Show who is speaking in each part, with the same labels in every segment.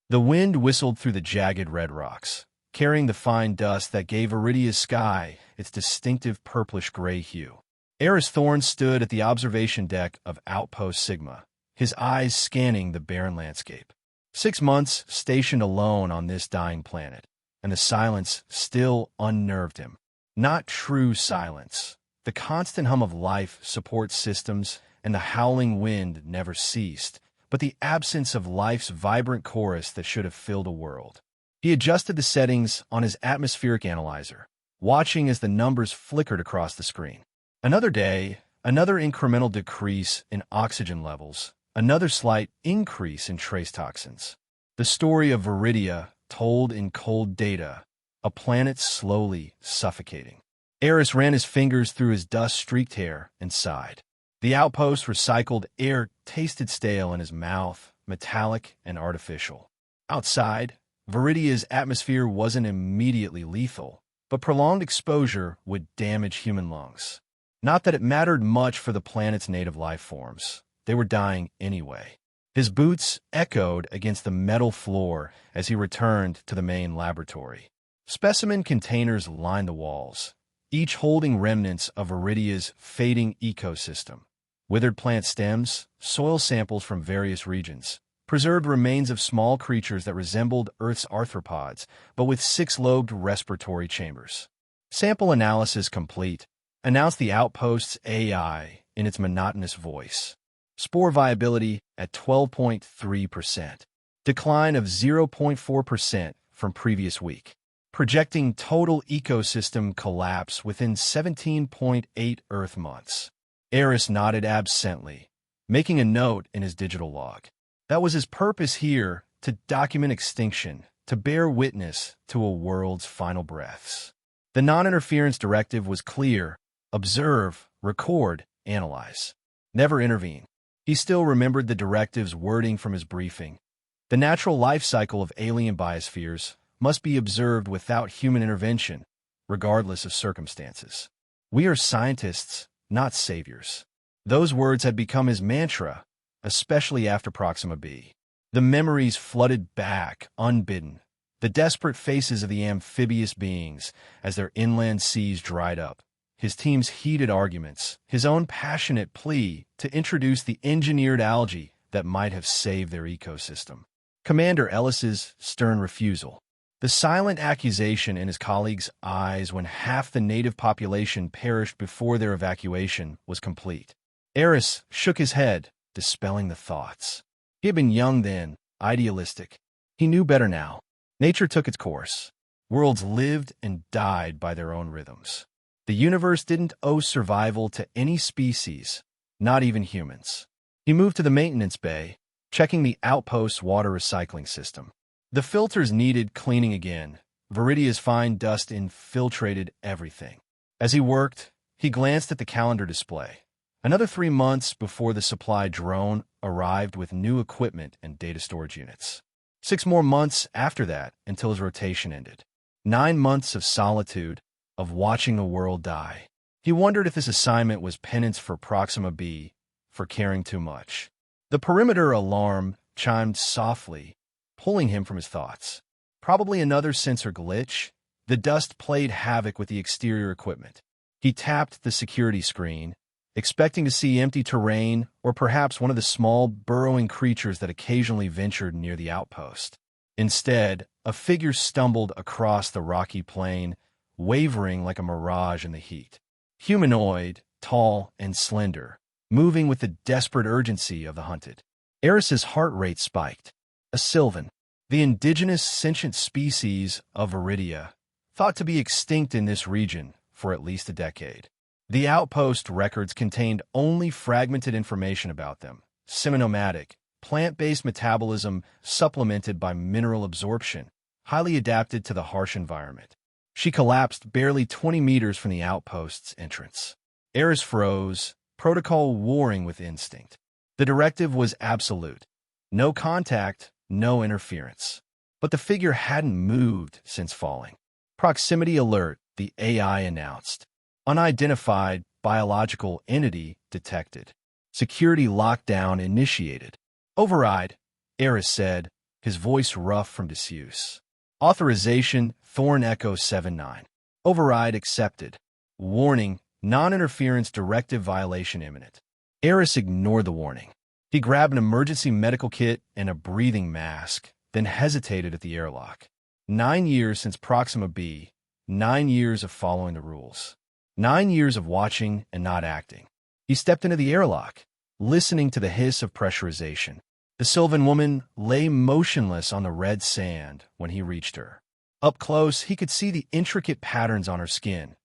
Speaker 1: The wind whistled through the jagged red rocks, carrying the fine dust that gave Viridia's sky its distinctive purplish-gray hue. Eris Thorne stood at the observation deck of Outpost Sigma, his eyes scanning the barren landscape. 6 months stationed alone on this dying planet, and the silence still unnerved him. Not true silence. The constant hum of life support systems and the howling wind never ceased, but the absence of life's vibrant chorus that should have filled a world. He adjusted the settings on his atmospheric analyzer, watching as the numbers flickered across the screen. Another day, another incremental decrease in oxygen levels, another slight increase in trace toxins. The story of Viridia told in cold data, a planet slowly suffocating. Eris ran his fingers through his dust-streaked hair and sighed. The outpost's recycled air tasted stale in his mouth, metallic and artificial. Outside, Viridia's atmosphere wasn't immediately lethal, but prolonged exposure would damage human lungs. Not that it mattered much for the planet's native life forms. They were dying anyway. His boots echoed against the metal floor as he returned to the main laboratory. Specimen containers lined the walls, each holding remnants of Viridia's fading ecosystem. Withered plant stems, soil samples from various regions, preserved remains of small creatures that resembled Earth's arthropods, but with 6-lobed respiratory chambers. Sample analysis complete, announced the outpost's AI in its monotonous voice. Spore viability at 12.3%, decline of 0.4% from previous week, projecting total ecosystem collapse within 17.8 Earth months. Eris nodded absently, making a note in his digital log. That was his purpose here, to document extinction, to bear witness to a world's final breaths. The non-interference directive was clear: observe, record, analyze. Never intervene. He still remembered the directive's wording from his briefing. The natural life cycle of alien biospheres must be observed without human intervention, regardless of circumstances. We are scientists, not saviors. Those words had become his mantra, especially after Proxima b. The memories flooded back, unbidden, the desperate faces of the amphibious beings as their inland seas dried up, his team's heated arguments, his own passionate plea to introduce the engineered algae that might have saved their ecosystem. Commander Ellis's stern refusal. The silent accusation in his colleagues' eyes when half the native population perished before their evacuation was complete. Eris shook his head, dispelling the thoughts. He had been young then, idealistic. He knew better now. Nature took its course. Worlds lived and died by their own rhythms. The universe didn't owe survival to any species, not even humans. He moved to the maintenance bay, checking the outpost's water recycling system. The filters needed cleaning again. Viridia's fine dust infiltrated everything. As he worked, he glanced at the calendar display. Another 3 months before the supply drone arrived with new equipment and data storage units. 6 more months after that until his rotation ended. 9 months of solitude, of watching the world die. He wondered if this assignment was penance for Proxima b, for caring too much. The perimeter alarm chimed softly, pulling him from his thoughts. Probably another sensor glitch. The dust played havoc with the exterior equipment. He tapped the security screen, expecting to see empty terrain or perhaps one of the small, burrowing creatures that occasionally ventured near the outpost. Instead, a figure stumbled across the rocky plain, wavering like a mirage in the heat. Humanoid, tall and slender, moving with the desperate urgency of the hunted. Eris's heart rate spiked. A sylvan, the indigenous sentient species of Viridia, thought to be extinct in this region for at least a decade. The outpost records contained only fragmented information about them: semi-nomadic, plant-based metabolism supplemented by mineral absorption, highly adapted to the harsh environment. She collapsed barely 20 meters from the outpost's entrance. Eris froze, protocol warring with instinct. The directive was absolute. No contact, no interference. But the figure hadn't moved since falling. Proximity alert, the AI announced. Unidentified biological entity detected. Security lockdown initiated. Override, Eris said, his voice rough from disuse. Authorization, Thorn Echo 79. Override accepted. Warning, non-interference directive violation imminent. Eris ignored the warning. He grabbed an emergency medical kit and a breathing mask, then hesitated at the airlock. 9 years since Proxima B. 9 years of following the rules. 9 years of watching and not acting. He stepped into the airlock, listening to the hiss of pressurization. The Sylvan woman lay motionless on the red sand when he reached her. Up close, he could see the intricate patterns on her skin.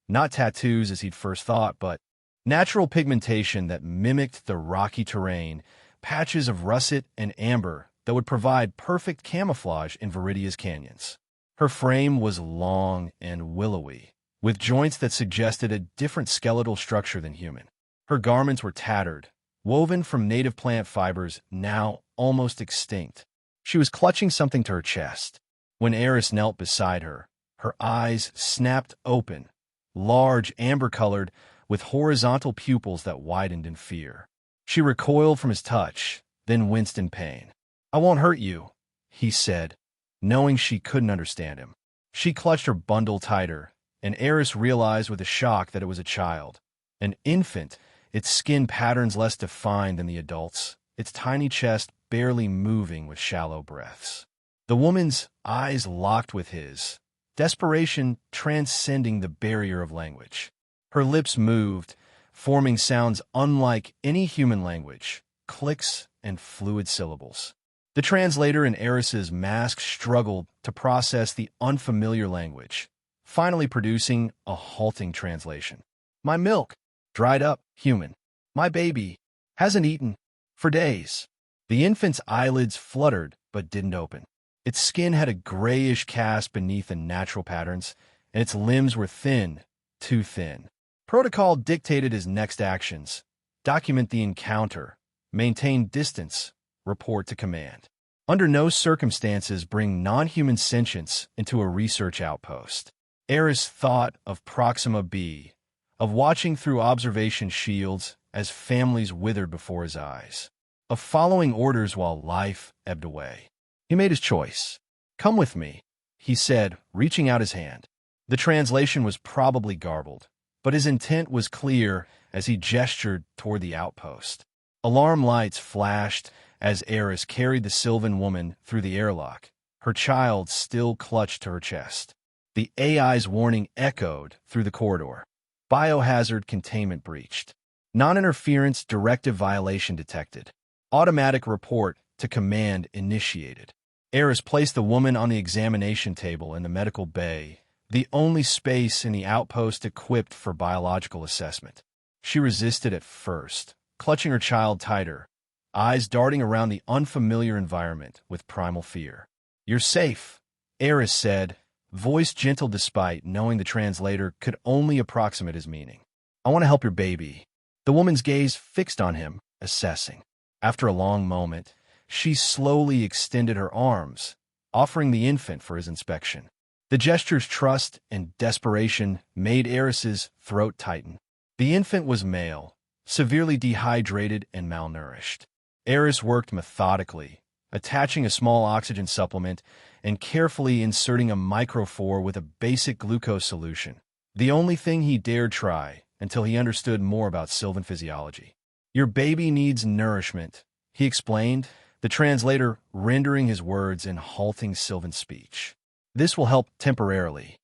Speaker 1: Not tattoos as he'd first thought, but natural pigmentation that mimicked the rocky terrain, patches of russet and amber that would provide perfect camouflage in Viridia's canyons. Her frame was long and willowy, with joints that suggested a different skeletal structure than human. Her garments were tattered, woven from native plant fibers now almost extinct. She was clutching something to her chest. When Eris knelt beside her, her eyes snapped open, large, amber-colored, with horizontal pupils that widened in fear. She recoiled from his touch, then winced in pain. "I won't hurt you," he said, knowing she couldn't understand him. She clutched her bundle tighter, and Eris realized with a shock that it was a child. An infant, its skin patterns less defined than the adult's, its tiny chest barely moving with shallow breaths. The woman's eyes locked with his, desperation transcending the barrier of language. Her lips moved, forming sounds unlike any human language, clicks and fluid syllables. The translator in Eris's mask struggled to process the unfamiliar language, finally producing a halting translation. "My milk, dried up, human. My baby, hasn't eaten for days." The infant's eyelids fluttered but didn't open. Its skin had a grayish cast beneath the natural patterns, and its limbs were thin, too thin. Protocol dictated his next actions: document the encounter, maintain distance, report to command. Under no circumstances bring non-human sentience into a research outpost. Eris thought of Proxima B, of watching through observation shields as families withered before his eyes, of following orders while life ebbed away. He made his choice. "Come with me," he said, reaching out his hand. The translation was probably garbled, but his intent was clear as he gestured toward the outpost. Alarm lights flashed as Eris carried the Sylvan woman through the airlock, her child still clutched to her chest. The AI's warning echoed through the corridor. Biohazard containment breached. Non-interference directive violation detected. Automatic report to command initiated. Eris placed the woman on the examination table in the medical bay, the only space in the outpost equipped for biological assessment. She resisted at first, clutching her child tighter, eyes darting around the unfamiliar environment with primal fear. "You're safe," Eris said, voice gentle despite knowing the translator could only approximate his meaning. "I want to help your baby." The woman's gaze fixed on him, assessing. After a long moment, she slowly extended her arms, offering the infant for his inspection. The gesture's trust and desperation made Eris's throat tighten. The infant was male, severely dehydrated and malnourished. Eris worked methodically, attaching a small oxygen supplement and carefully inserting a microphore with a basic glucose solution, the only thing he dared try until he understood more about Sylvan physiology. "Your baby needs nourishment," he explained, the translator rendering his words in halting Sylvan speech. "This will help temporarily."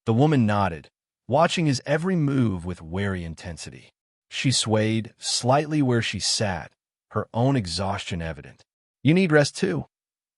Speaker 1: The woman nodded, watching his every move with wary intensity. She swayed slightly where she sat, her own exhaustion evident. "You need rest too,"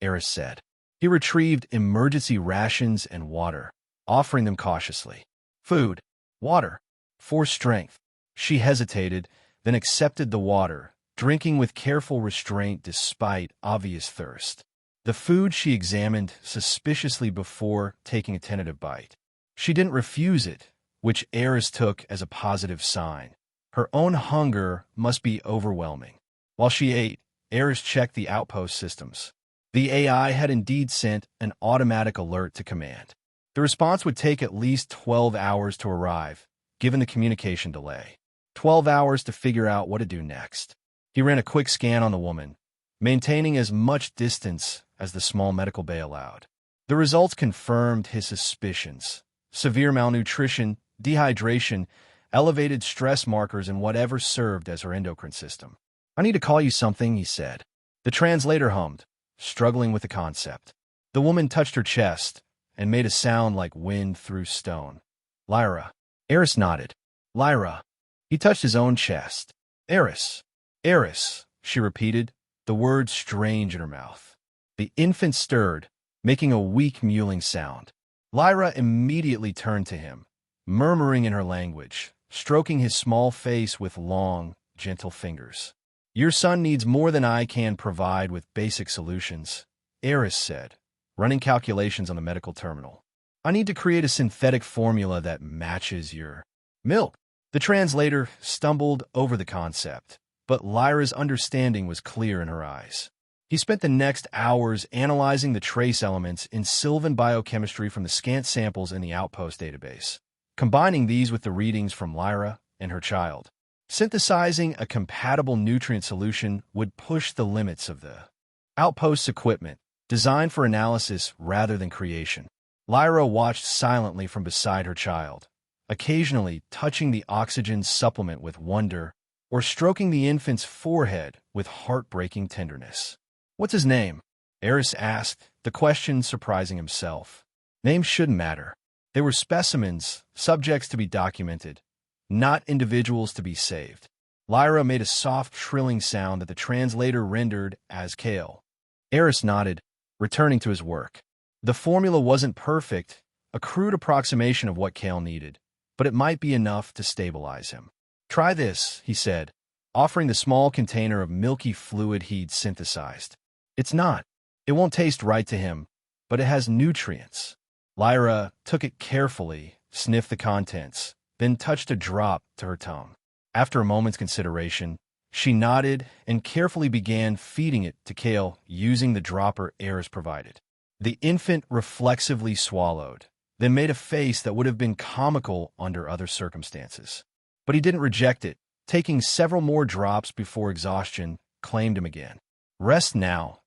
Speaker 1: Eris said. He retrieved emergency rations and water, offering them cautiously. "Food, water, for strength." She hesitated, then accepted the water, drinking with careful restraint despite obvious thirst. The food she examined suspiciously before taking a tentative bite. She didn't refuse it, which Eris took as a positive sign. Her own hunger must be overwhelming. While she ate, Eris checked the outpost systems. The AI had indeed sent an automatic alert to command. The response would take at least 12 hours to arrive, given the communication delay. 12 hours to figure out what to do next. He ran a quick scan on the woman, maintaining as much distance as the small medical bay allowed. The results confirmed his suspicions. Severe malnutrition, dehydration, elevated stress markers, and whatever served as her endocrine system. "I need to call you something," he said. The translator hummed, struggling with the concept. The woman touched her chest and made a sound like wind through stone. "Lyra." Eris nodded. "Lyra." He touched his own chest. "Eris. Eris," she repeated, the words strange in her mouth. The infant stirred, making a weak mewling sound. Lyra immediately turned to him, murmuring in her language, stroking his small face with long, gentle fingers. "Your son needs more than I can provide with basic solutions," Eris said, running calculations on the medical terminal. "I need to create a synthetic formula that matches your milk." The translator stumbled over the concept, but Lyra's understanding was clear in her eyes. He spent the next hours analyzing the trace elements in Sylvan biochemistry from the scant samples in the Outpost database, combining these with the readings from Lyra and her child. Synthesizing a compatible nutrient solution would push the limits of the Outpost's equipment, designed for analysis rather than creation. Lyra watched silently from beside her child, occasionally touching the oxygen supplement with wonder or stroking the infant's forehead with heartbreaking tenderness. "What's his name?" Eris asked, the question surprising himself. Names shouldn't matter. They were specimens, subjects to be documented, not individuals to be saved. Lyra made a soft, trilling sound that the translator rendered as Kale. Eris nodded, returning to his work. The formula wasn't perfect, a crude approximation of what Kale needed, but it might be enough to stabilize him. "Try this," he said, offering the small container of milky fluid he'd synthesized. "It's not. It won't taste right to him, but it has nutrients." Lyra took it carefully, sniffed the contents, then touched a drop to her tongue. After a moment's consideration, she nodded and carefully began feeding it to Kale using the dropper Eris provided. The infant reflexively swallowed, then made a face that would have been comical under other circumstances. But he didn't reject it, taking several more drops before exhaustion claimed him again. "Rest now,"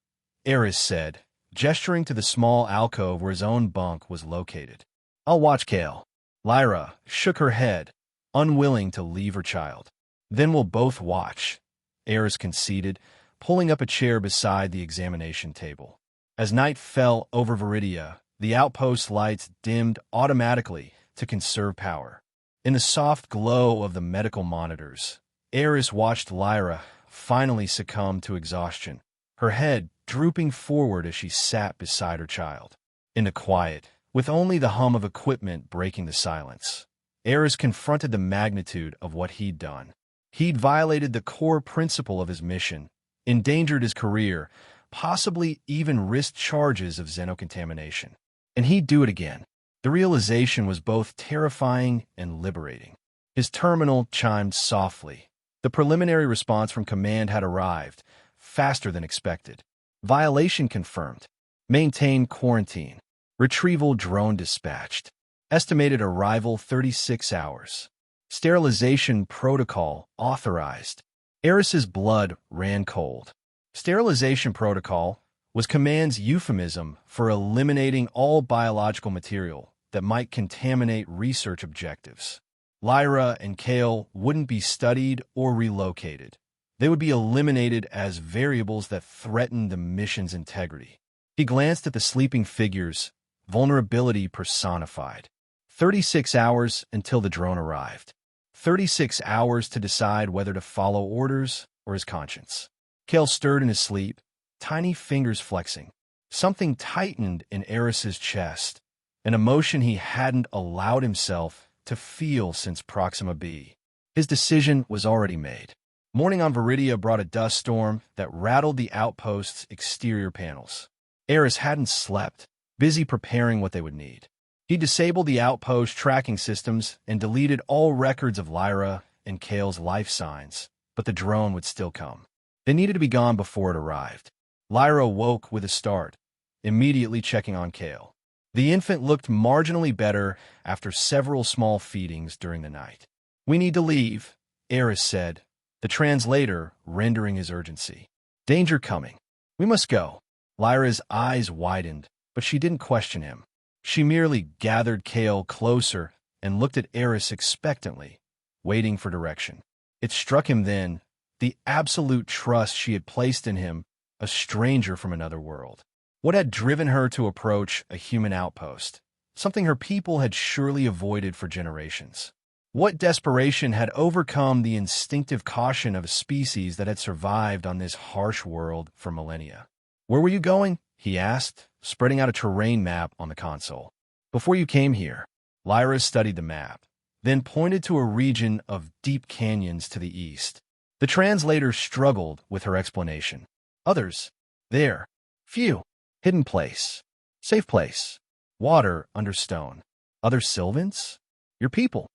Speaker 1: Eris said, gesturing to the small alcove where his own bunk was located. "I'll watch Kale." Lyra shook her head, unwilling to leave her child. "Then we'll both watch," Eris conceded, pulling up a chair beside the examination table. As night fell over Viridia, the outpost lights dimmed automatically to conserve power. In the soft glow of the medical monitors, Eris watched Lyra finally succumb to exhaustion, her head drooping forward as she sat beside her child. In the quiet, with only the hum of equipment breaking the silence, Eris confronted the magnitude of what he'd done. He'd violated the core principle of his mission, endangered his career, possibly even risked charges of xenocontamination. And he'd do it again. The realization was both terrifying and liberating. His terminal chimed softly. The preliminary response from command had arrived, faster than expected. Violation confirmed. Maintain quarantine. Retrieval drone dispatched. Estimated arrival 36 hours. Sterilization protocol authorized. Eris's blood ran cold. Sterilization protocol was command's euphemism for eliminating all biological material that might contaminate research objectives. Lyra and Kale wouldn't be studied or relocated. They would be eliminated as variables that threatened the mission's integrity. He glanced at the sleeping figures, vulnerability personified. 36 hours until the drone arrived. 36 hours to decide whether to follow orders or his conscience. Kale stirred in his sleep, tiny fingers flexing. Something tightened in Eris's chest, an emotion he hadn't allowed himself to feel since Proxima B. His decision was already made. Morning on Viridia brought a dust storm that rattled the outpost's exterior panels. Eris hadn't slept, busy preparing what they would need. He disabled the outpost tracking systems and deleted all records of Lyra and Kale's life signs, but the drone would still come. They needed to be gone before it arrived. Lyra woke with a start, immediately checking on Kale. The infant looked marginally better after several small feedings during the night. "We need to leave," Eris said, the translator rendering his urgency. "Danger coming. We must go." Lyra's eyes widened, but she didn't question him. She merely gathered Kale closer and looked at Eris expectantly, waiting for direction. It struck him then, the absolute trust she had placed in him, a stranger from another world. What had driven her to approach a human outpost? Something her people had surely avoided for generations. What desperation had overcome the instinctive caution of a species that had survived on this harsh world for millennia? "Where were you going?" he asked, spreading out a terrain map on the console. "Before you came here." Lyra studied the map, then pointed to a region of deep canyons to the east. The translator struggled with her explanation. "Others. There. Few. Hidden place. Safe place. Water under stone. Other Sylvans? Your people."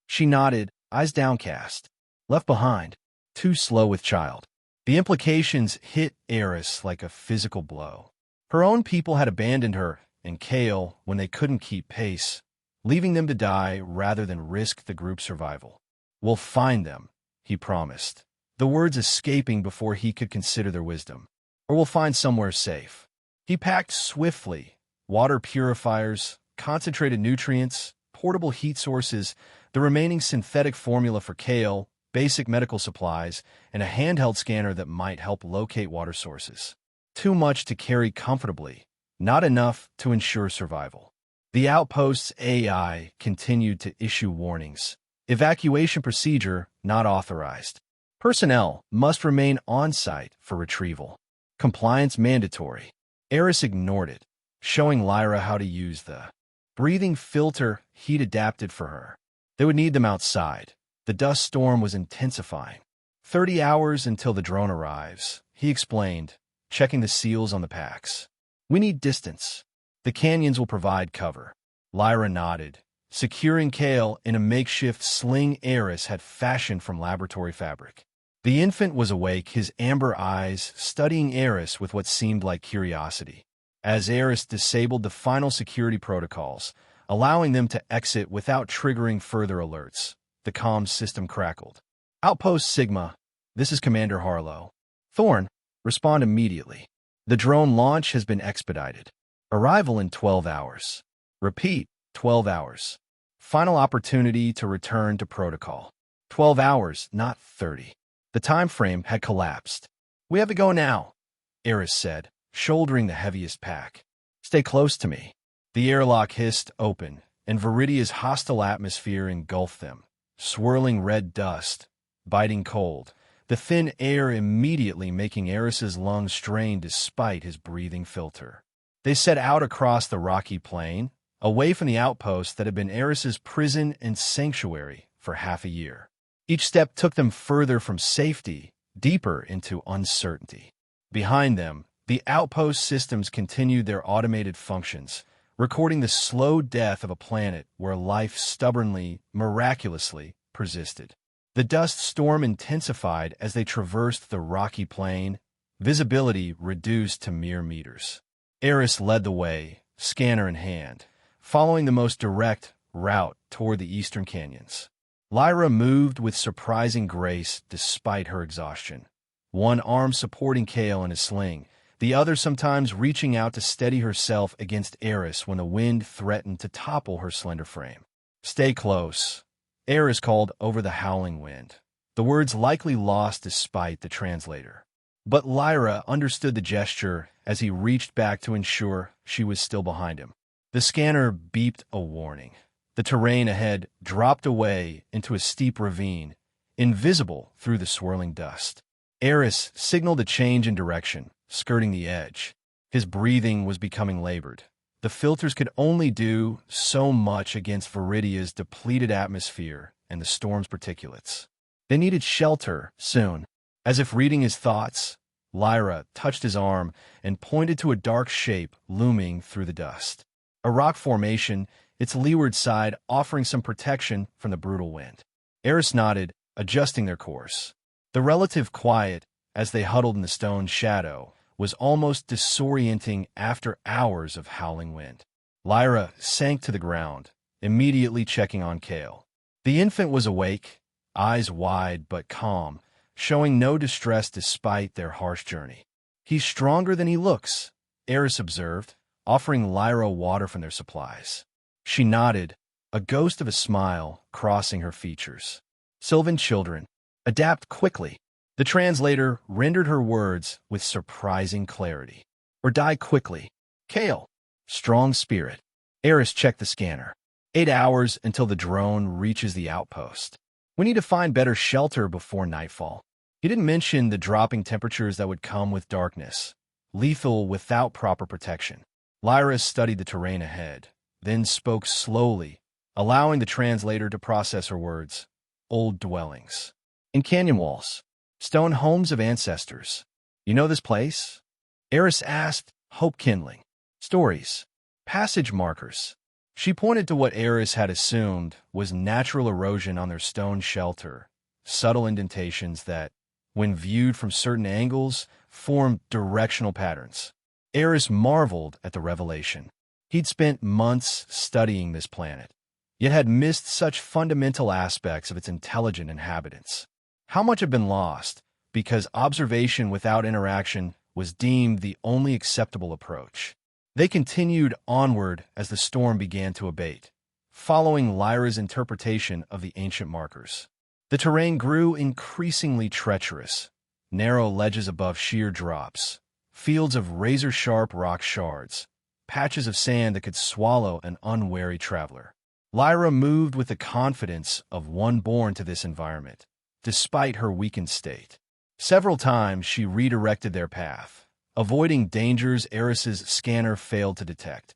Speaker 1: She nodded, eyes downcast. "Left behind. Too slow with child." The implications hit Eris like a physical blow. Her own people had abandoned her and Kale when they couldn't keep pace, leaving them to die rather than risk the group's survival. "We'll find them," he promised, the words escaping before he could consider their wisdom. "Or we'll find somewhere safe." He packed swiftly, water purifiers, concentrated nutrients, portable heat sources, the remaining synthetic formula for Kale, basic medical supplies, and a handheld scanner that might help locate water sources. Too much to carry comfortably, not enough to ensure survival. The outpost's AI continued to issue warnings. Evacuation procedure not authorized. Personnel must remain on-site for retrieval. Compliance mandatory. Eris ignored it, showing Lyra how to use the breathing filter he'd adapted for her. They would need them outside. The dust storm was intensifying. 30 hours until the drone arrives, he explained, checking the seals on the packs. "We need distance. The canyons will provide cover." Lyra nodded, securing Kale in a makeshift sling Eris had fashioned from laboratory fabric. The infant was awake, his amber eyes studying Eris with what seemed like curiosity. As Eris disabled the final security protocols, allowing them to exit without triggering further alerts, the comms system crackled. "Outpost Sigma, this is Commander Harlow. Thorn, respond immediately. The drone launch has been expedited. Arrival in 12 hours. Repeat, 12 hours. Final opportunity to return to protocol. 12 hours, not 30. The time frame had collapsed. "We have to go now," Eris said, shouldering the heaviest pack. "Stay close to me." The airlock hissed open, and Viridia's hostile atmosphere engulfed them. Swirling red dust, biting cold, the thin air immediately making Eris's lungs strain despite his breathing filter. They set out across the rocky plain, away from the outpost that had been Eris's prison and sanctuary for half a year. Each step took them further from safety, deeper into uncertainty. Behind them, the outpost systems continued their automated functions, recording the slow death of a planet where life stubbornly, miraculously persisted. The dust storm intensified as they traversed the rocky plain, visibility reduced to mere meters. Eris led the way, scanner in hand, following the most direct route toward the eastern canyons. Lyra moved with surprising grace despite her exhaustion, one arm supporting Kale in a sling, the other sometimes reaching out to steady herself against Eris when the wind threatened to topple her slender frame. "Stay close," Eris called over the howling wind, the words likely lost despite the translator. But Lyra understood the gesture as he reached back to ensure she was still behind him. The scanner beeped a warning. The terrain ahead dropped away into a steep ravine, invisible through the swirling dust. Eris signaled a change in direction, skirting the edge. His breathing was becoming labored. The filters could only do so much against Viridia's depleted atmosphere and the storm's particulates. They needed shelter soon. As if reading his thoughts, Lyra touched his arm and pointed to a dark shape looming through the dust. A rock formation, its leeward side offering some protection from the brutal wind. Eris nodded, adjusting their course. The relative quiet, as they huddled in the stone shadow, was almost disorienting after hours of howling wind. Lyra sank to the ground, immediately checking on Kale. The infant was awake, eyes wide but calm, showing no distress despite their harsh journey. "He's stronger than he looks," Eris observed, offering Lyra water from their supplies. She nodded, a ghost of a smile crossing her features. Sylvan children, adapt quickly. The translator rendered her words with surprising clarity. Or die quickly. Kale, strong spirit. Eris checked the scanner. 8 hours until the drone reaches the outpost. We need to find better shelter before nightfall. He didn't mention the dropping temperatures that would come with darkness, lethal without proper protection. Lyra studied the terrain ahead, then spoke slowly, allowing the translator to process her words. Old dwellings. In canyon walls. Stone homes of ancestors. You know this place? Eris asked, hope kindling. Stories. Passage markers. She pointed to what Eris had assumed was natural erosion on their stone shelter, subtle indentations that, when viewed from certain angles, formed directional patterns. Eris marveled at the revelation. He'd spent months studying this planet, yet had missed such fundamental aspects of its intelligent inhabitants. How much had been lost because observation without interaction was deemed the only acceptable approach? They continued onward as the storm began to abate, following Lyra's interpretation of the ancient markers. The terrain grew increasingly treacherous, narrow ledges above sheer drops, fields of razor-sharp rock shards, patches of sand that could swallow an unwary traveler. Lyra moved with the confidence of one born to this environment, despite her weakened state. Several times she redirected their path, avoiding dangers Eris's scanner failed to detect.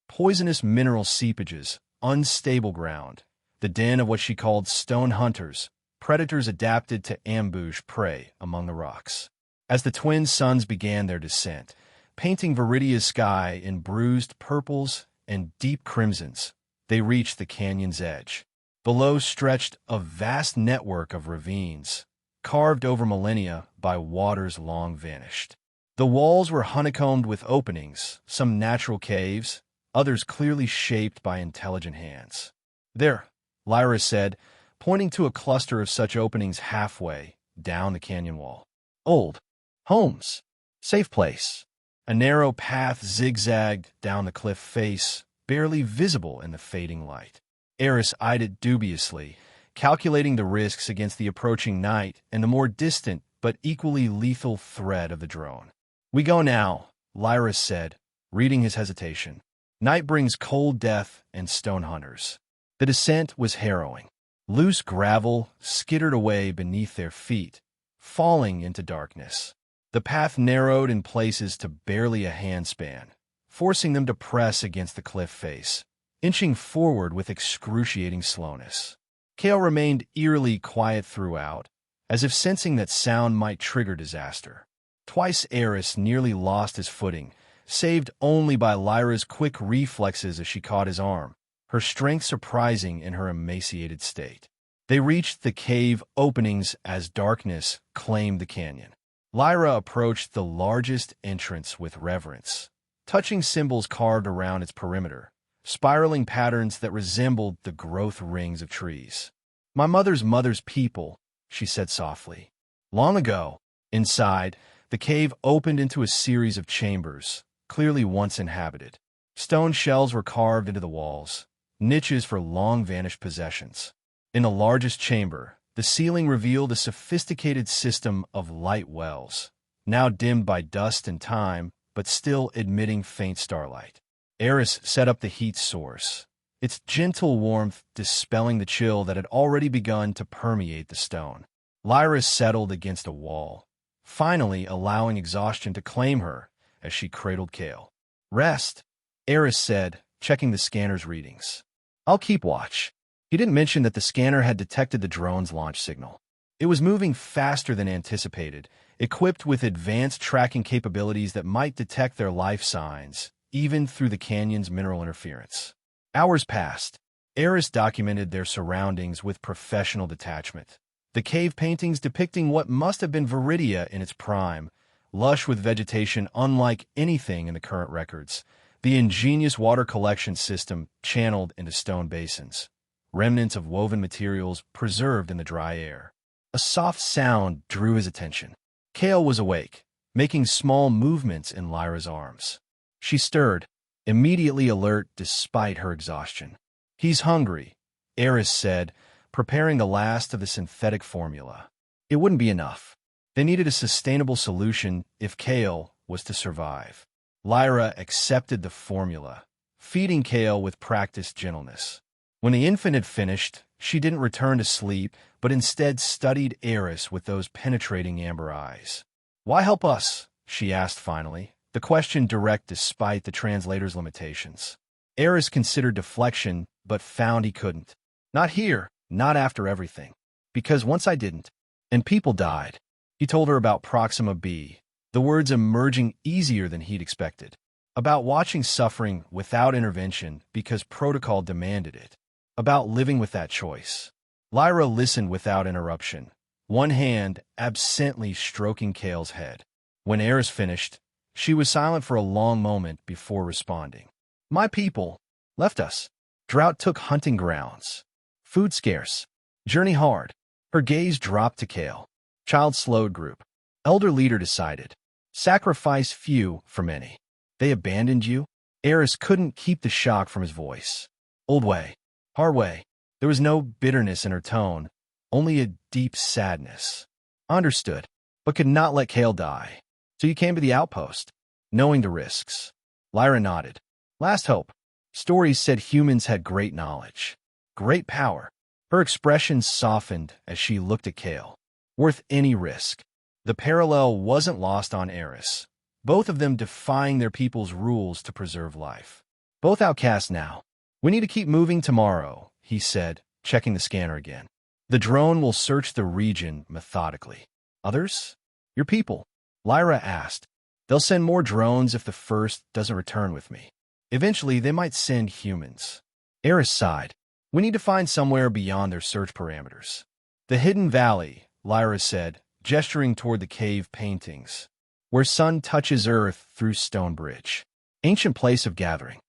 Speaker 1: Poisonous mineral seepages, unstable ground, the den of what she called stone hunters, predators adapted to ambush prey among the rocks. As the twin suns began their descent, painting Viridia's sky in bruised purples and deep crimsons, they reached the canyon's edge. Below stretched a vast network of ravines, carved over millennia by waters long vanished. The walls were honeycombed with openings, some natural caves, others clearly shaped by intelligent hands. There, Lyra said, pointing to a cluster of such openings halfway down the canyon wall. Old homes. Safe place. A narrow path zigzagged down the cliff face, barely visible in the fading light. Eris eyed it dubiously, calculating the risks against the approaching night and the more distant but equally lethal threat of the drone. We go now, Lyra said, reading his hesitation. Night brings cold death and stone hunters. The descent was harrowing. Loose gravel skittered away beneath their feet, falling into darkness. The path narrowed in places to barely a handspan, forcing them to press against the cliff face, inching forward with excruciating slowness. Kale remained eerily quiet throughout, as if sensing that sound might trigger disaster. Twice Eris nearly lost his footing, saved only by Lyra's quick reflexes as she caught his arm, her strength surprising in her emaciated state. They reached the cave openings as darkness claimed the canyon. Lyra approached the largest entrance with reverence, touching symbols carved around its perimeter, spiraling patterns that resembled the growth rings of trees. My mother's people, she said softly. Long ago, inside, the cave opened into a series of chambers, clearly once inhabited. Stone shelves were carved into the walls, niches for long-vanished possessions. In the largest chamber, the ceiling revealed a sophisticated system of light wells, now dimmed by dust and time, but still admitting faint starlight. Eris set up the heat source, its gentle warmth dispelling the chill that had already begun to permeate the stone. Lyra settled against a wall, finally allowing exhaustion to claim her as she cradled Kale. Rest, Eris said, checking the scanner's readings. I'll keep watch. He didn't mention that the scanner had detected the drone's launch signal. It was moving faster than anticipated, equipped with advanced tracking capabilities that might detect their life signs, even through the canyon's mineral interference. Hours passed. Eris documented their surroundings with professional detachment. The cave paintings depicting what must have been Viridia in its prime, lush with vegetation unlike anything in the current records. The ingenious water collection system channeled into stone basins, remnants of woven materials preserved in the dry air. A soft sound drew his attention. Kale was awake, making small movements in Lyra's arms. She stirred, immediately alert despite her exhaustion. He's hungry, Eris said, preparing the last of the synthetic formula. It wouldn't be enough. They needed a sustainable solution if Kale was to survive. Lyra accepted the formula, feeding Kale with practiced gentleness. When the infant had finished, she didn't return to sleep, but instead studied Eris with those penetrating amber eyes. "Why help us?" she asked finally, the question direct despite the translator's limitations. Eris considered deflection, but found he couldn't. "Not here, not after everything. Because once I didn't, and people died." He told her about Proxima B, the words emerging easier than he'd expected. About watching suffering without intervention because protocol demanded it. About living with that choice. Lyra listened without interruption, one hand absently stroking Kale's head. When Eris finished, she was silent for a long moment before responding. "My people left us. Drought took hunting grounds. Food scarce. Journey hard." Her gaze dropped to Kale. Child slowed group. Elder leader decided. Sacrifice few for many. "They abandoned you?" Eris couldn't keep the shock from his voice. "Old way. Hard way." There was no bitterness in her tone, only a deep sadness. "Understood, but could not let Kale die. So you came to the outpost, knowing the risks." Lyra nodded. "Last hope. Stories said humans had great knowledge. Great power." Her expression softened as she looked at Kale. "Worth any risk." The parallel wasn't lost on Eris, both of them defying their people's rules to preserve life. "Both outcast now. We need to keep moving tomorrow," he said, checking the scanner again. "The drone will search the region methodically." "Others? Your people?" Lyra asked. "They'll send more drones if the first doesn't return with me. Eventually, they might send humans." Eris sighed. "We need to find somewhere beyond their search parameters." "The Hidden Valley," Lyra said, gesturing toward the cave paintings, "where sun touches earth through stone bridge. Ancient place of gathering."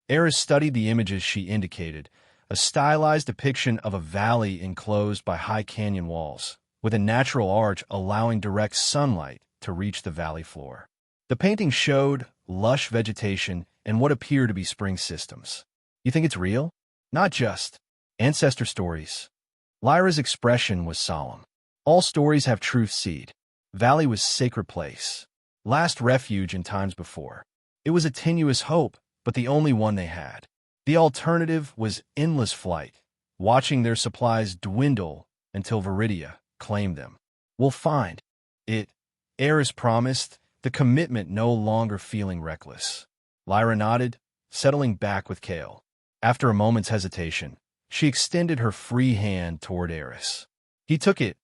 Speaker 1: Eris studied the images she indicated, a stylized depiction of a valley enclosed by high canyon walls, with a natural arch allowing direct sunlight to reach the valley floor. The painting showed lush vegetation and what appeared to be spring systems. "You think it's real? Not just ancestor stories." Lyra's expression was solemn. "All stories have truth seed. Valley was sacred place. Last refuge in times before." It was a tenuous hope, but the only one they had. The alternative was endless flight, watching their supplies dwindle until Viridia claimed them. "We'll find it," Eris promised, the commitment no longer feeling reckless. Lyra nodded, settling back with Kale. After a moment's hesitation, she extended her free hand toward Eris. He took it,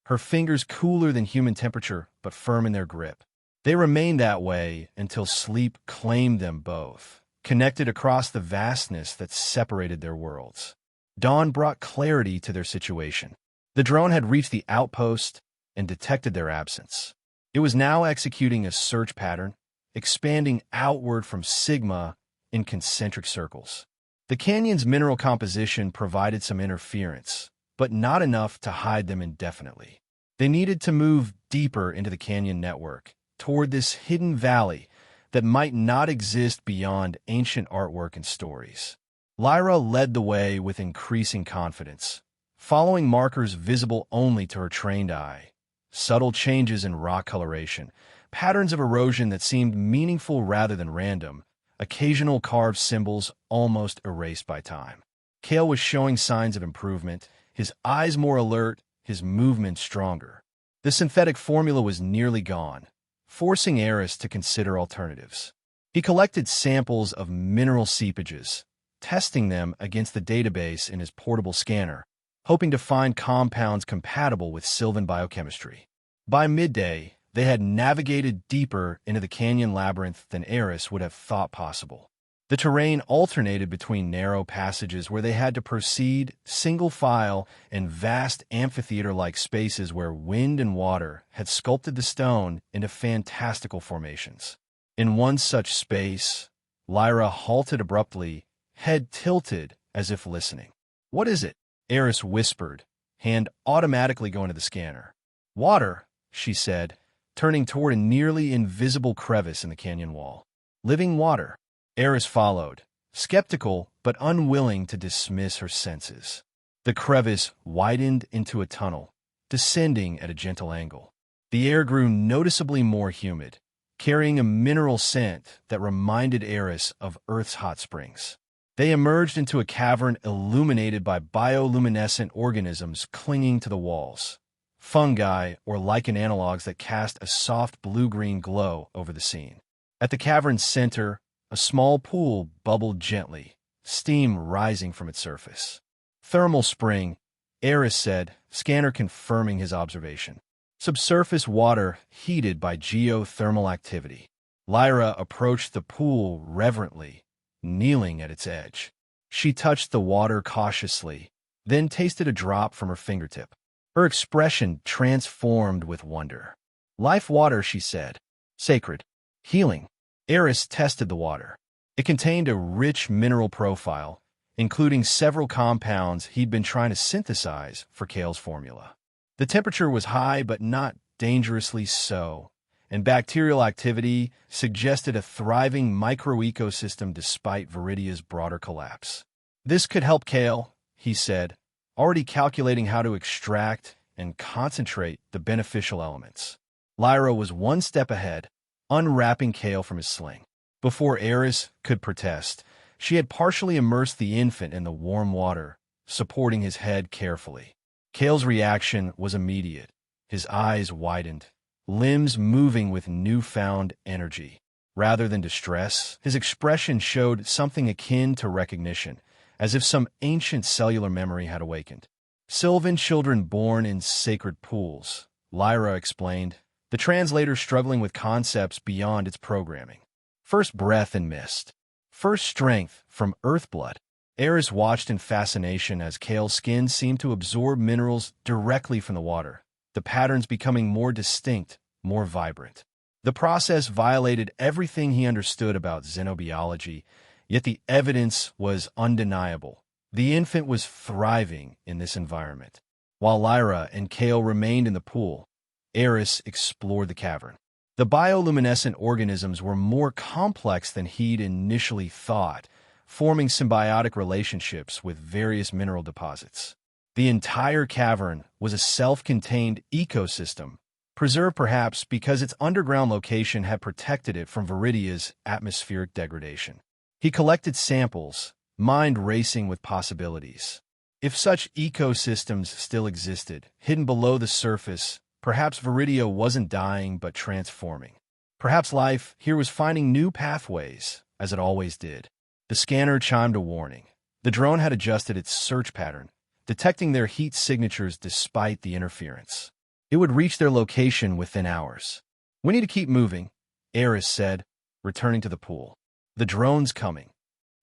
Speaker 1: her fingers cooler than human temperature but firm in their grip. They remained that way until sleep claimed them both, connected across the vastness that separated their worlds. Dawn brought clarity to their situation. The drone had reached the outpost and detected their absence. It was now executing a search pattern, expanding outward from Sigma in concentric circles. The canyon's mineral composition provided some interference, but not enough to hide them indefinitely. They needed to move deeper into the canyon network, toward this hidden valley that might not exist beyond ancient artwork and stories. Lyra led the way with increasing confidence, following markers visible only to her trained eye. Subtle changes in rock coloration, patterns of erosion that seemed meaningful rather than random, occasional carved symbols almost erased by time. Kale was showing signs of improvement, his eyes more alert, his movement stronger. The synthetic formula was nearly gone, forcing Eris to consider alternatives. He collected samples of mineral seepages, testing them against the database in his portable scanner, hoping to find compounds compatible with Sylvan biochemistry. By midday, they had navigated deeper into the canyon labyrinth than Eris would have thought possible. The terrain alternated between narrow passages where they had to proceed single file and vast amphitheater-like spaces where wind and water had sculpted the stone into fantastical formations. In one such space, Lyra halted abruptly, head tilted as if listening. "What is it?" Eris whispered, hand automatically going to the scanner. "Water," she said, turning toward a nearly invisible crevice in the canyon wall. Living water. Eris followed, skeptical but unwilling to dismiss her senses. The crevice widened into a tunnel, descending at a gentle angle. The air grew noticeably more humid, carrying a mineral scent that reminded Eris of Earth's hot springs. They emerged into a cavern illuminated by bioluminescent organisms clinging to the walls, fungi or lichen analogues that cast a soft blue-green glow over the scene. At the cavern's center, a small pool bubbled gently, steam rising from its surface. Thermal spring, Eris said, scanner confirming his observation. Subsurface water heated by geothermal activity. Lyra approached the pool reverently, kneeling at its edge. She touched the water cautiously, then tasted a drop from her fingertip. Her expression transformed with wonder. Life water, she said. Sacred. Healing. Eris tested the water. It contained a rich mineral profile, including several compounds he'd been trying to synthesize for Kale's formula. The temperature was high, but not dangerously so, and bacterial activity suggested a thriving microecosystem despite Viridia's broader collapse. This could help Kale, he said, already calculating how to extract and concentrate the beneficial elements. Lyra was one step ahead, unwrapping Kale from his sling. Before Eris could protest, she had partially immersed the infant in the warm water, supporting his head carefully. Kale's reaction was immediate. His eyes widened, limbs moving with newfound energy. Rather than distress, his expression showed something akin to recognition, as if some ancient cellular memory had awakened. Sylvan children born in sacred pools, Lyra explained, the translator struggling with concepts beyond its programming. First breath and mist. First strength from earth blood. Eris watched in fascination as Kale's skin seemed to absorb minerals directly from the water, the patterns becoming more distinct, more vibrant. The process violated everything he understood about xenobiology, yet the evidence was undeniable. The infant was thriving in this environment. While Lyra and Kale remained in the pool, Eris explored the cavern. The bioluminescent organisms were more complex than he'd initially thought, forming symbiotic relationships with various mineral deposits. The entire cavern was a self-contained ecosystem, preserved perhaps because its underground location had protected it from Viridia's atmospheric degradation. He collected samples, mind racing with possibilities. If such ecosystems still existed, hidden below the surface, perhaps Viridia wasn't dying but transforming. Perhaps life here was finding new pathways, as it always did. The scanner chimed a warning. The drone had adjusted its search pattern, detecting their heat signatures despite the interference. It would reach their location within hours. We need to keep moving, Eris said, returning to the pool. The drone's coming.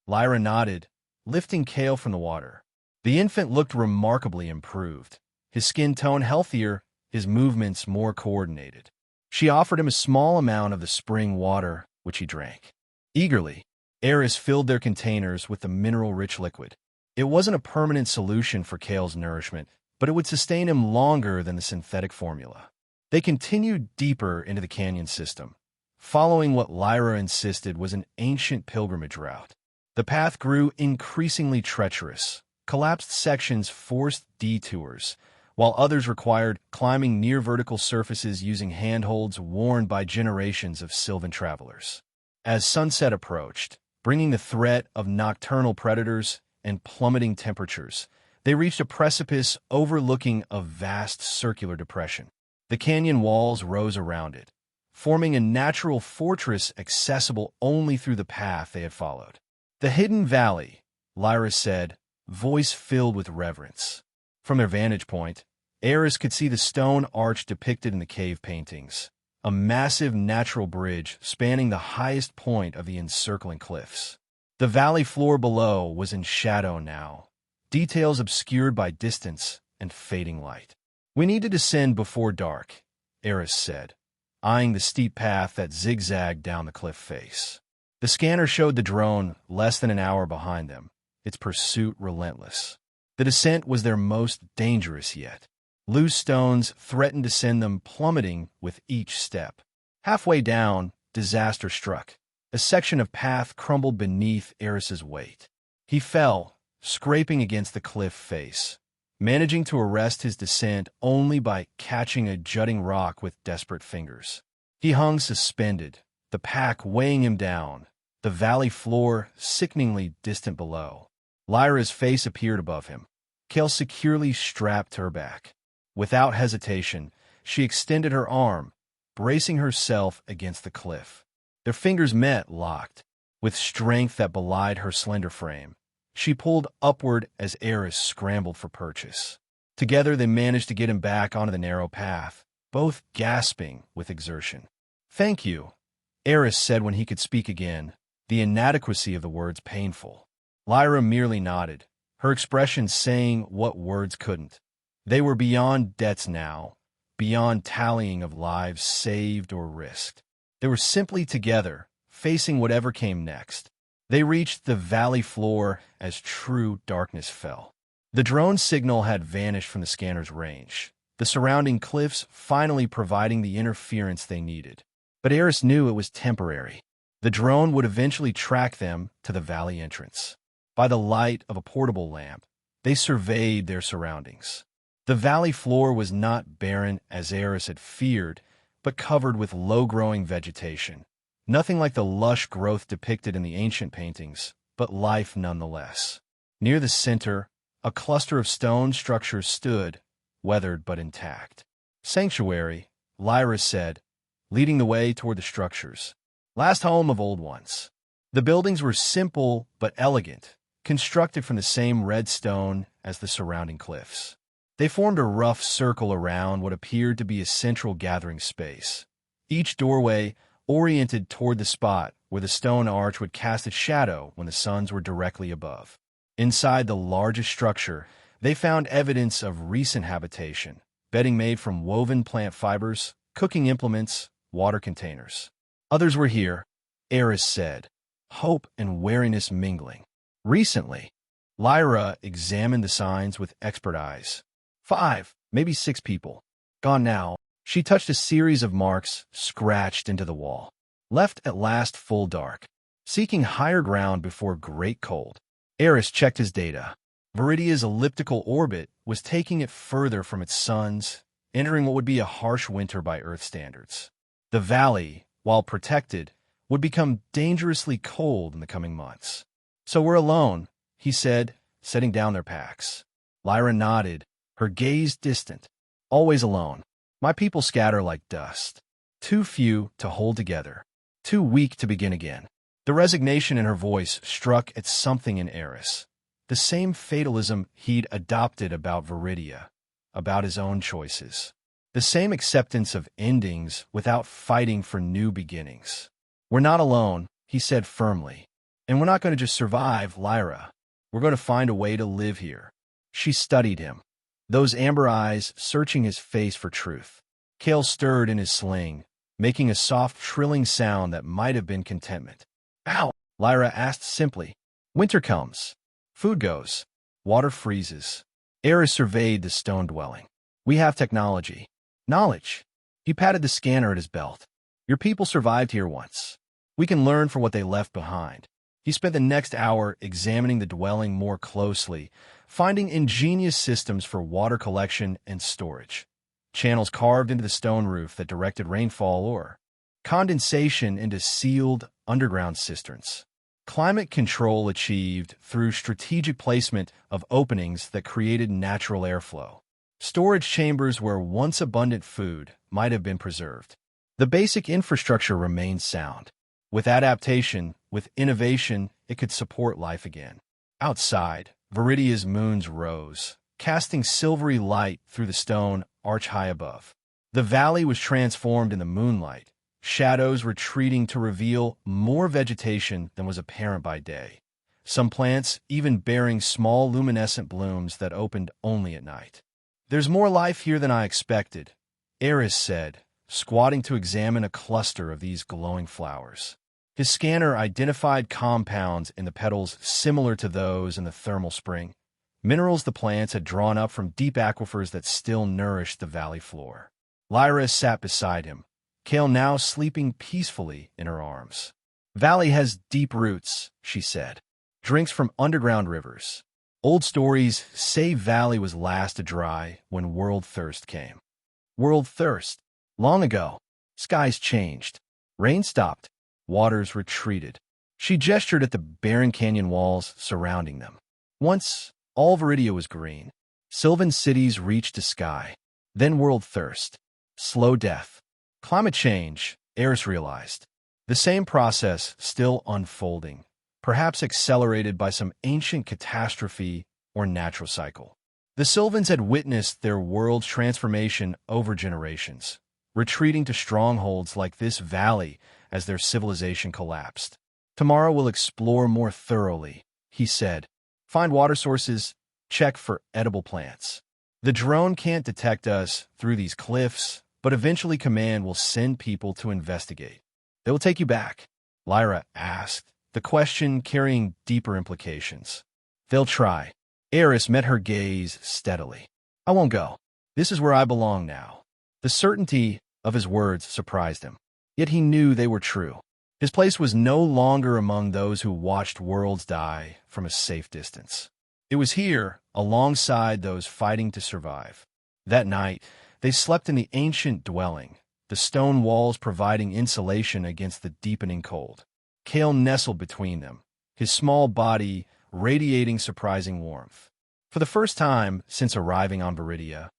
Speaker 1: Lyra nodded, lifting Kale from the water. The infant looked remarkably improved, his skin tone healthier, his movements more coordinated. She offered him a small amount of the spring water, which he drank. Eagerly, Eris filled their containers with the mineral-rich liquid. It wasn't a permanent solution for Kale's nourishment, but it would sustain him longer than the synthetic formula. They continued deeper into the canyon system, following what Lyra insisted was an ancient pilgrimage route. The path grew increasingly treacherous. Collapsed sections forced detours, while others required climbing near vertical surfaces using handholds worn by generations of Sylvan travelers. As sunset approached, bringing the threat of nocturnal predators and plummeting temperatures, they reached a precipice overlooking a vast circular depression. The canyon walls rose around it, forming a natural fortress accessible only through the path they had followed. The hidden valley, Lyra said, voice filled with reverence. From their vantage point, Eris could see the stone arch depicted in the cave paintings, a massive natural bridge spanning the highest point of the encircling cliffs. The valley floor below was in shadow now, details obscured by distance and fading light. We need to descend before dark, Eris said, eyeing the steep path that zigzagged down the cliff face. The scanner showed the drone less than an hour behind them, its pursuit relentless. The descent was their most dangerous yet. Loose stones threatened to send them plummeting with each step. Halfway down, disaster struck. A section of path crumbled beneath Eris's weight. He fell, scraping against the cliff face, managing to arrest his descent only by catching a jutting rock with desperate fingers. He hung suspended, the pack weighing him down, the valley floor sickeningly distant below. Lyra's face appeared above him. Kale securely strapped her back. Without hesitation, she extended her arm, bracing herself against the cliff. Their fingers met, locked. With strength that belied her slender frame, she pulled upward as Eris scrambled for purchase. Together they managed to get him back onto the narrow path, both gasping with exertion. "Thank you," Eris said when he could speak again, the inadequacy of the words painful. Lyra merely nodded, her expression saying what words couldn't. They were beyond debts now, beyond tallying of lives saved or risked. They were simply together, facing whatever came next. They reached the valley floor as true darkness fell. The drone signal had vanished from the scanner's range, the surrounding cliffs finally providing the interference they needed. But Eris knew it was temporary. The drone would eventually track them to the valley entrance. By the light of a portable lamp, they surveyed their surroundings. The valley floor was not barren as Eris had feared, but covered with low-growing vegetation. Nothing like the lush growth depicted in the ancient paintings, but life nonetheless. Near the center, a cluster of stone structures stood, weathered but intact. "Sanctuary," Lyra said, leading the way toward the structures. "Last home of old ones." The buildings were simple but elegant, constructed from the same red stone as the surrounding cliffs. They formed a rough circle around what appeared to be a central gathering space, each doorway oriented toward the spot where the stone arch would cast its shadow when the suns were directly above. Inside the largest structure, they found evidence of recent habitation, bedding made from woven plant fibers, cooking implements, water containers. Others were here, Eris said, hope and wariness mingling. Recently, Lyra examined the signs with expert eyes. 5, maybe 6 people. Gone now. She touched a series of marks scratched into the wall. Left at last full dark. Seeking higher ground before great cold. Eris checked his data. Viridia's elliptical orbit was taking it further from its suns, entering what would be a harsh winter by Earth standards. The valley, while protected, would become dangerously cold in the coming months. "So we're alone," he said, setting down their packs. Lyra nodded, her gaze distant. "Always alone. My people scatter like dust. Too few to hold together. Too weak to begin again." The resignation in her voice struck at something in Eris. The same fatalism he'd adopted about Viridia, about his own choices. The same acceptance of endings without fighting for new beginnings. "We're not alone," he said firmly. "And we're not going to just survive, Lyra. We're going to find a way to live here." She studied him, those amber eyes searching his face for truth. Kale stirred in his sling, making a soft, trilling sound that might have been contentment. "Ow!" Lyra asked simply. "Winter comes. Food goes. Water freezes." Eris surveyed the stone dwelling. "We have technology. Knowledge." He patted the scanner at his belt. "Your people survived here once. We can learn from what they left behind." He spent the next hour examining the dwelling more closely, finding ingenious systems for water collection and storage. Channels carved into the stone roof that directed rainfall or condensation into sealed underground cisterns. Climate control achieved through strategic placement of openings that created natural airflow. Storage chambers where once abundant food might have been preserved. The basic infrastructure remained sound. With adaptation, with innovation, it could support life again. Outside, Viridia's moons rose, casting silvery light through the stone arch high above. The valley was transformed in the moonlight, shadows retreating to reveal more vegetation than was apparent by day. Some plants even bearing small luminescent blooms that opened only at night. "There's more life here than I expected," Eris said, squatting to examine a cluster of these glowing flowers. His scanner identified compounds in the petals similar to those in the thermal spring, minerals the plants had drawn up from deep aquifers that still nourished the valley floor. Lyra sat beside him, Kale now sleeping peacefully in her arms. Valley has deep roots, she said. Drinks from underground rivers. Old stories say Valley was last to dry when world thirst came. World thirst. Long ago, skies changed. Rain stopped. Waters retreated. She gestured at the barren canyon walls surrounding them. Once, all Viridia was green. Sylvan cities reached the sky. Then world thirst. Slow death. Climate change, Eris realized. The same process still unfolding, perhaps accelerated by some ancient catastrophe or natural cycle. The Sylvans had witnessed their world's transformation over generations, retreating to strongholds like this valley as their civilization collapsed. Tomorrow we'll explore more thoroughly, he said. Find water sources, check for edible plants. The drone can't detect us through these cliffs, but eventually Command will send people to investigate. They will take you back, Lyra asked, the question carrying deeper implications. They'll try. Eris met her gaze steadily. I won't go. This is where I belong now. The certainty of his words surprised him. Yet he knew they were true. His place was no longer among those who watched worlds die from a safe distance. It was here, alongside those fighting to survive. That night, they slept in the ancient dwelling, the stone walls providing insulation against the deepening cold. Kale nestled between them, his small body radiating surprising warmth. For the first time since arriving on Viridia,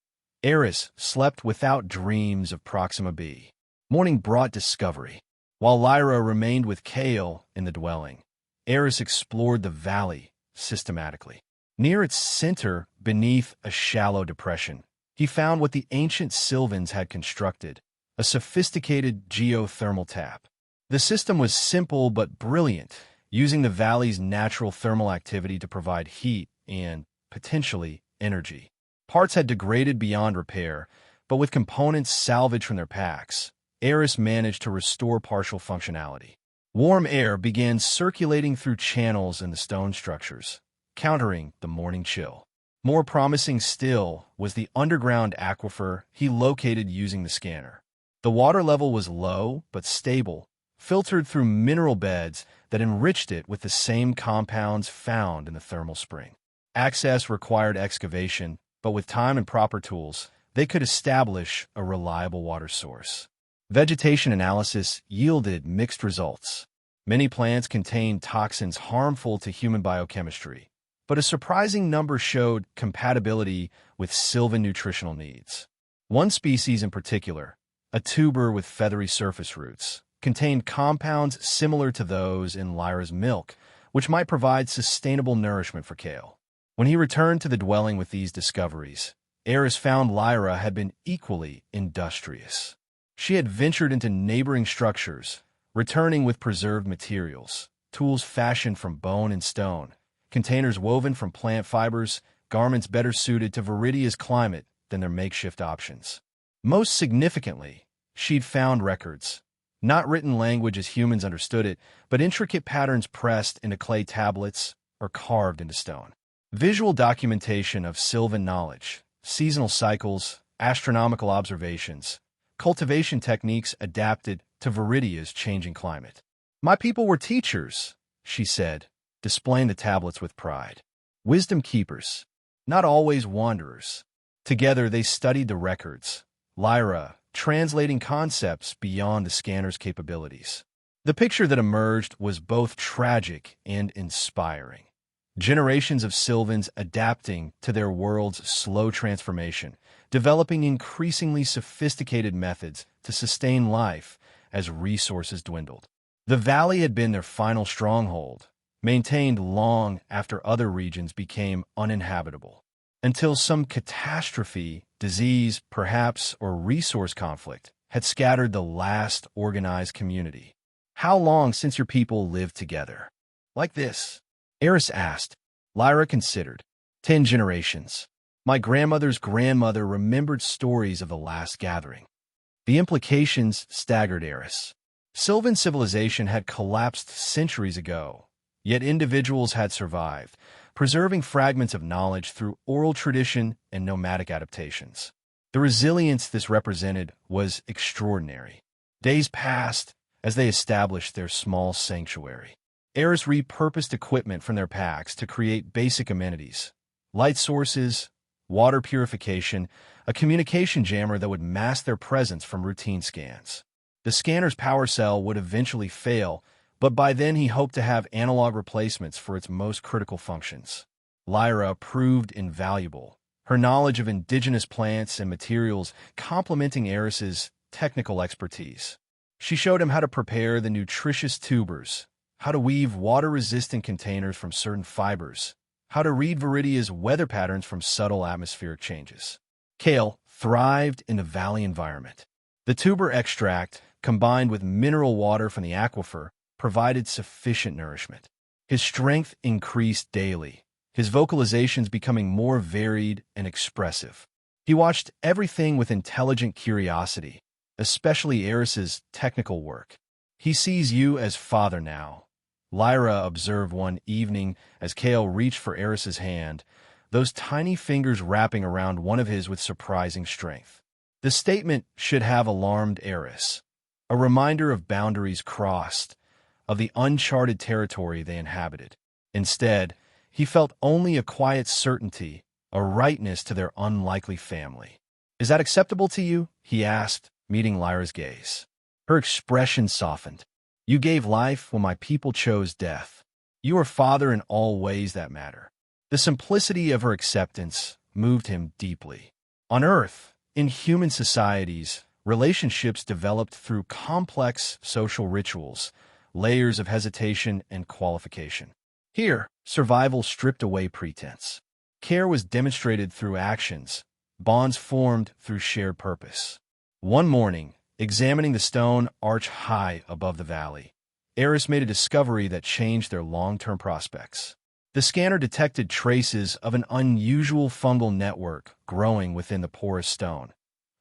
Speaker 1: Eris slept without dreams of Proxima B. Morning brought discovery. While Lyra remained with Kale in the dwelling, Eris explored the valley systematically. Near its center, beneath a shallow depression, he found what the ancient Sylvans had constructed, a sophisticated geothermal tap. The system was simple but brilliant, using the valley's natural thermal activity to provide heat and, potentially, energy. Parts had degraded beyond repair, but with components salvaged from their packs, Eris managed to restore partial functionality. Warm air began circulating through channels in the stone structures, countering the morning chill. More promising still was the underground aquifer he located using the scanner. The water level was low but stable, filtered through mineral beds that enriched it with the same compounds found in the thermal spring. Access required excavation, but with time and proper tools, they could establish a reliable water source. Vegetation analysis yielded mixed results. Many plants contained toxins harmful to human biochemistry, but a surprising number showed compatibility with Sylvan nutritional needs. One species in particular, a tuber with feathery surface roots, contained compounds similar to those in Lyra's milk, which might provide sustainable nourishment for Kale. When he returned to the dwelling with these discoveries, Eris found Lyra had been equally industrious. She had ventured into neighboring structures, returning with preserved materials, tools fashioned from bone and stone, containers woven from plant fibers, garments better suited to Viridia's climate than their makeshift options. Most significantly, she'd found records, not written language as humans understood it, but intricate patterns pressed into clay tablets or carved into stone. Visual documentation of Sylvan knowledge, seasonal cycles, astronomical observations, cultivation techniques adapted to Viridia's changing climate. My people were teachers, she said, displaying the tablets with pride. Wisdom keepers, not always wanderers. Together they studied the records, Lyra translating concepts beyond the scanner's capabilities. The picture that emerged was both tragic and inspiring. Generations of Sylvans adapting to their world's slow transformation, developing increasingly sophisticated methods to sustain life as resources dwindled. The valley had been their final stronghold, maintained long after other regions became uninhabitable, until some catastrophe, disease, perhaps, or resource conflict had scattered the last organized community. How long since your people lived together? Like this? Eris asked. Lyra considered. 10 generations. My grandmother's grandmother remembered stories of the last gathering. The implications staggered Eris. Sylvan civilization had collapsed centuries ago, yet individuals had survived, preserving fragments of knowledge through oral tradition and nomadic adaptations. The resilience this represented was extraordinary. Days passed as they established their small sanctuary. Eris repurposed equipment from their packs to create basic amenities: light sources, water purification, a communication jammer that would mask their presence from routine scans. The scanner's power cell would eventually fail, but by then he hoped to have analog replacements for its most critical functions. Lyra proved invaluable, her knowledge of indigenous plants and materials complementing Eris's technical expertise. She showed him how to prepare the nutritious tubers, how to weave water-resistant containers from certain fibers, how to read Viridia's weather patterns from subtle atmospheric changes. Kale thrived in the valley environment. The tuber extract, combined with mineral water from the aquifer, provided sufficient nourishment. His strength increased daily, his vocalizations becoming more varied and expressive. He watched everything with intelligent curiosity, especially Eris's technical work. "He sees you as father now," Lyra observed one evening as Kale reached for Eris's hand, those tiny fingers wrapping around one of his with surprising strength. The statement should have alarmed Eris, a reminder of boundaries crossed, of the uncharted territory they inhabited. Instead, he felt only a quiet certainty, a rightness to their unlikely family. "Is that acceptable to you?" he asked, meeting Lyra's gaze. Her expression softened. "You gave life when my people chose death. You are father in all ways that matter." The simplicity of her acceptance moved him deeply. On Earth, in human societies, relationships developed through complex social rituals, layers of hesitation and qualification. Here, survival stripped away pretense. Care was demonstrated through actions, bonds formed through shared purpose. One morning, examining the stone arch high above the valley, Eris made a discovery that changed their long-term prospects. The scanner detected traces of an unusual fungal network growing within the porous stone,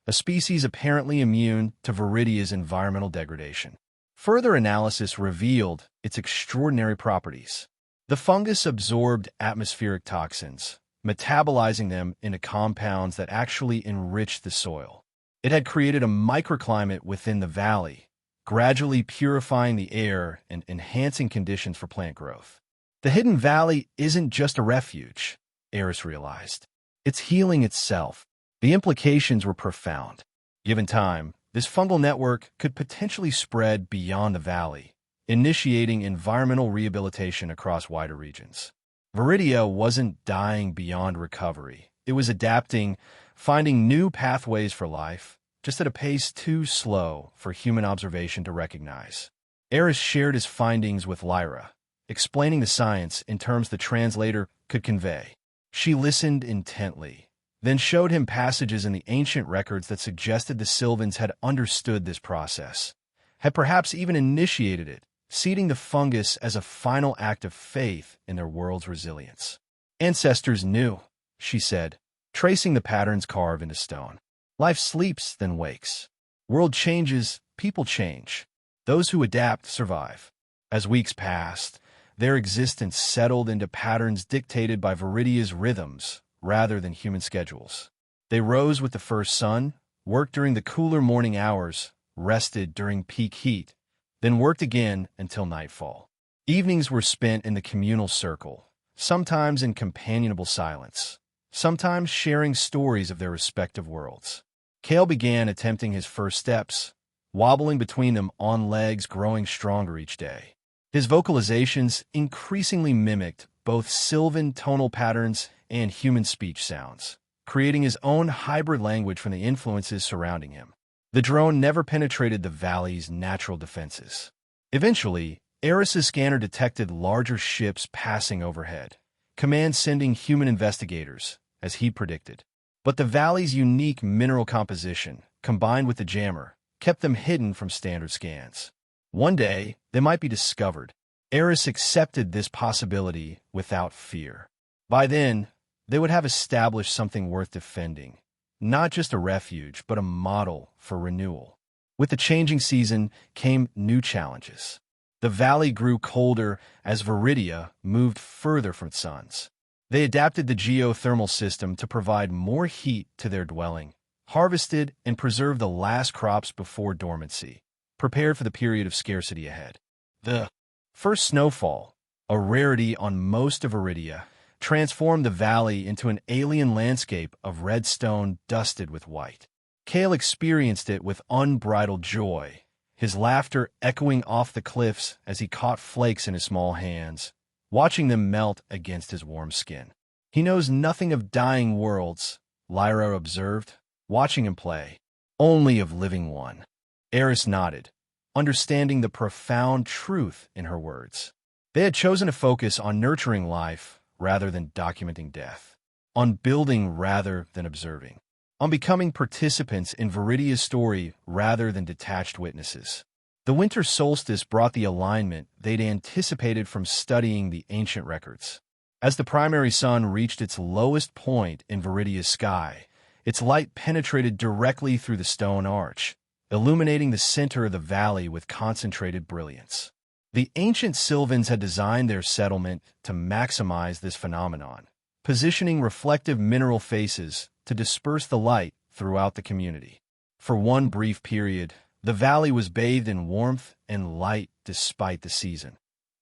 Speaker 1: a species apparently immune to Viridia's environmental degradation. Further analysis revealed its extraordinary properties. The fungus absorbed atmospheric toxins, metabolizing them into compounds that actually enriched the soil. It had created a microclimate within the valley, gradually purifying the air and enhancing conditions for plant growth. The hidden valley isn't just a refuge, Eris realized. It's healing itself. The implications were profound. Given time, this fungal network could potentially spread beyond the valley, initiating environmental rehabilitation across wider regions. Viridia wasn't dying beyond recovery. It was adapting, finding new pathways for life, just at a pace too slow for human observation to recognize. Eris shared his findings with Lyra, explaining the science in terms the translator could convey. She listened intently, then showed him passages in the ancient records that suggested the Sylvans had understood this process, had perhaps even initiated it, seeding the fungus as a final act of faith in their world's resilience. "Ancestors knew," she said, tracing the patterns carved into stone. "Life sleeps, then wakes. World changes, people change. Those who adapt survive." As weeks passed, their existence settled into patterns dictated by Viridia's rhythms rather than human schedules. They rose with the first sun, worked during the cooler morning hours, rested during peak heat, then worked again until nightfall. Evenings were spent in the communal circle, sometimes in companionable silence, sometimes sharing stories of their respective worlds. Kale began attempting his first steps, wobbling between them on legs growing stronger each day. His vocalizations increasingly mimicked both Sylvan tonal patterns and human speech sounds, creating his own hybrid language from the influences surrounding him. The drone never penetrated the valley's natural defenses. Eventually, Eris's scanner detected larger ships passing overhead, command sending human investigators, as he predicted. But the valley's unique mineral composition, combined with the jammer, kept them hidden from standard scans. One day, they might be discovered. Eris accepted this possibility without fear. By then, they would have established something worth defending, not just a refuge, but a model for renewal. With the changing season came new challenges. The valley grew colder as Viridia moved further from suns. They adapted the geothermal system to provide more heat to their dwelling, harvested and preserved the last crops before dormancy, prepared for the period of scarcity ahead. The first snowfall, a rarity on most of Iridia, transformed the valley into an alien landscape of red stone dusted with white. Cale experienced it with unbridled joy, his laughter echoing off the cliffs as he caught flakes in his small hands, watching them melt against his warm skin. He knows nothing of dying worlds, Lyra observed, watching him play, only of living one. Eris nodded, understanding the profound truth in her words. They had chosen to focus on nurturing life rather than documenting death, on building rather than observing, on becoming participants in Viridia's story rather than detached witnesses. The winter solstice brought the alignment they'd anticipated from studying the ancient records. As the primary sun reached its lowest point in Viridia's sky, its light penetrated directly through the stone arch, illuminating the center of the valley with concentrated brilliance. The ancient Sylvans had designed their settlement to maximize this phenomenon, positioning reflective mineral faces to disperse the light throughout the community. For one brief period, the valley was bathed in warmth and light despite the season,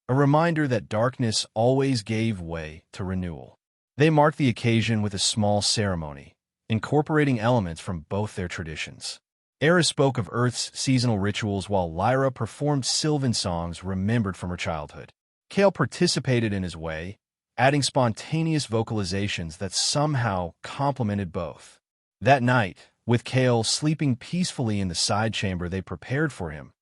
Speaker 1: a reminder that darkness always gave way to renewal. They marked the occasion with a small ceremony, incorporating elements from both their traditions. Eris spoke of Earth's seasonal rituals while Lyra performed Sylvan songs remembered from her childhood. Cale participated in his way, adding spontaneous vocalizations that somehow complemented both. That night, with Cale sleeping peacefully in the side chamber they prepared for him,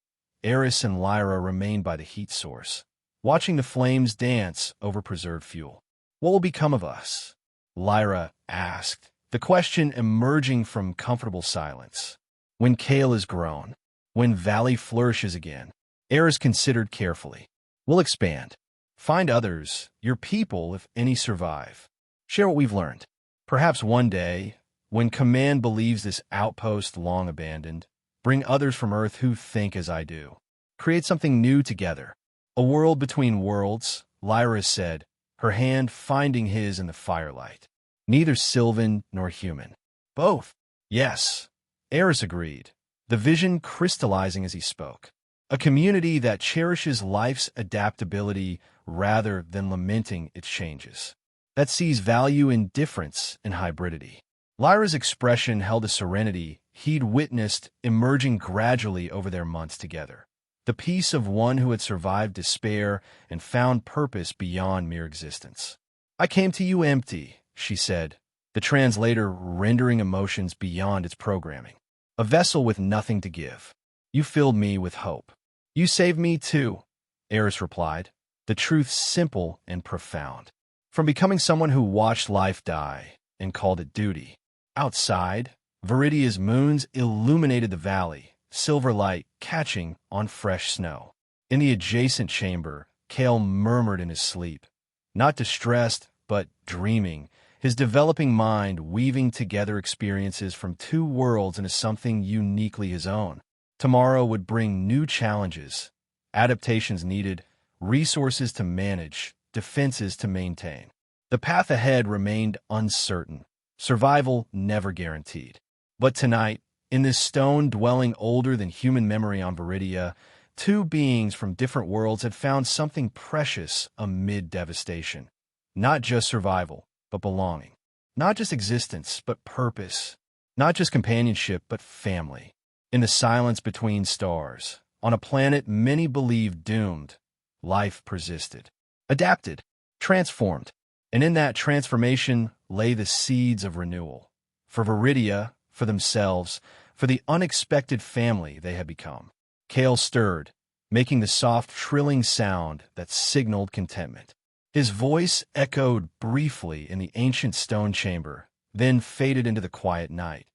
Speaker 1: Eris and Lyra remained by the heat source, watching the flames dance over preserved fuel. "What will become of us?" Lyra asked, the question emerging from comfortable silence. "When Cale is grown, when Valley flourishes again," Eris considered carefully. "We'll expand. Find others, your people if any survive. Share what we've learned. Perhaps one day, when Command believes this outpost long abandoned, bring others from Earth who think as I do. Create something new together. A world between worlds," Lyra said, her hand finding his in the firelight. "Neither Sylvan nor human. Both." "Yes," Eris agreed, the vision crystallizing as he spoke. "A community that cherishes life's adaptability rather than lamenting its changes. That sees value in difference and hybridity." Lyra's expression held a serenity he'd witnessed emerging gradually over their months together. The peace of one who had survived despair and found purpose beyond mere existence. "I came to you empty," she said, the translator rendering emotions beyond its programming. "A vessel with nothing to give. You filled me with hope." "You saved me too," Eris replied, the truth simple and profound. From becoming someone who watched life die and called it duty. Outside, Viridia's moons illuminated the valley, silver light catching on fresh snow. In the adjacent chamber, Cale murmured in his sleep, not distressed, but dreaming, his developing mind weaving together experiences from two worlds into something uniquely his own. Tomorrow would bring new challenges, adaptations needed, resources to manage, defenses to maintain. The path ahead remained uncertain, survival never guaranteed. But tonight, in this stone dwelling older than human memory on Viridia, two beings from different worlds had found something precious amid devastation. Not just survival, but belonging. Not just existence, but purpose. Not just companionship, but family. In the silence between stars, on a planet many believed doomed, life persisted, adapted, transformed. And in that transformation lay the seeds of renewal. For Viridia, for themselves, for the unexpected family they had become. Cale stirred, making the soft, trilling sound that signaled contentment. His voice echoed briefly in the ancient stone chamber, then faded into the quiet night.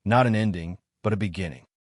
Speaker 1: Not an ending, but a beginning.